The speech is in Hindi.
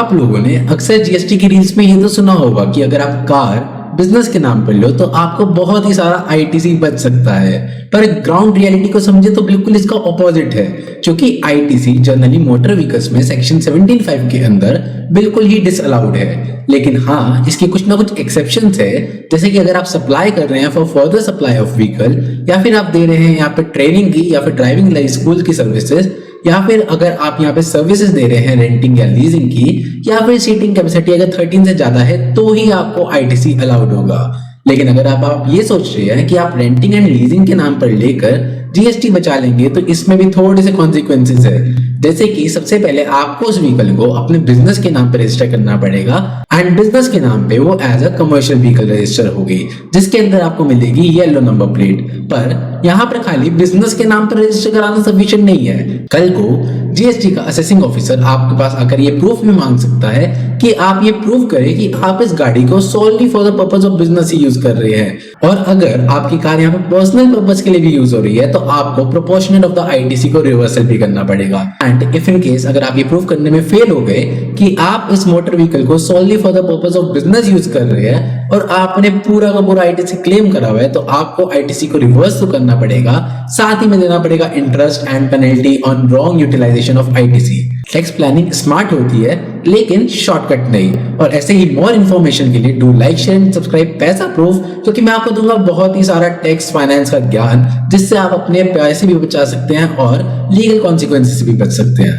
आप लोगों ने अक्सर जीएसटी की रील्स में ये तो सुना होगा कि अगर आप कार बिजनेस के नाम पर लो तो आपको बहुत ही सारा आईटीसी बच सकता है। पर ग्राउंड रियलिटी को समझे तो बिल्कुल इसका ऑपोजिट है, क्योंकि आईटीसी जनरली मोटर व्हीकल्स में सेक्शन 17(5) के अंदर बिल्कुल ही डिसअलाउड है। लेकिन हाँ, इसकी कुछ ना कुछ एक्सेप्शंस है, जैसे कि अगर आप सप्लाई कर रहे हैं for further supply of vehicle, या फिर आप दे रहे हैं यहाँ पे ट्रेनिंग की या फिर ड्राइविंग लाइसेंस स्कूल की सर्विसेज, या फिर अगर आप यहाँ पे सर्विसेज दे रहे हैं रेंटिंग या लीजिंग की, या फिर सीटिंग कैपेसिटी अगर 13 से ज्यादा है तो ही आपको आईटीसी अलाउड होगा। लेकिन अगर आप ये सोच रहे हैं कि आप रेंटिंग एंड लीजिंग के नाम पर लेकर जीएसटी बचा लेंगे तो इसमें भी थोड़े से कॉन्सिक्वेंसेस है। जैसे कि सबसे पहले आपको उस व्हीकल को अपने बिजनेस के नाम पर रजिस्टर करना पड़ेगा एंड बिजनेस के नाम पे वो as a commercial vehicle register होगी, जिसके अंदर आपको मिलेगी येलो नंबर प्लेट। पर यहाँ पर खाली बिजनेस के नाम पर रजिस्टर कराना सफिशिएंट नहीं है। कल को जीएसटी का असेसिंग ऑफिसर आपके पास आकर ये प्रूफ भी मांग सकता है कि आप ये प्रूव करें कि आप इस गाड़ी को solely for the purpose of business he use कर रहे हैं। और अगर आपकी कार यहाँ पे पर्सनल पर्पस के लिए भी यूज हो रही है तो आपको प्रोपोर्शनल ऑफ द आईटीसी को रिवर्सल भी करना पड़ेगा। एंड इफ इन केस अगर आप ये प्रूव करने में फेल हो गए कि आप इस मोटर व्हीकल को solely for the purpose of business use कर रहे हैं और आपने पूरा का पूरा आईटीसी क्लेम करा हुआ है, तो आपको आईटीसी को रिवर्स तो करना पड़ेगा, साथ ही में देना पड़ेगा interest and penalty on wrong utilisation of ITC. Tax planning smart होती है लेकिन शॉर्टकट नहीं। और ऐसे ही मोर इन्फॉर्मेशन के लिए do like share and subscribe पैसा प्रूफ, क्योंकि मैं आपको दूंगा बहुत ही सारा टैक्स फाइनेंस का ज्ञान, जिससे आप अपने पैसे भी बचा सकते हैं और लीगल कॉन्सिक्वेंसेस भी बच सकते हैं।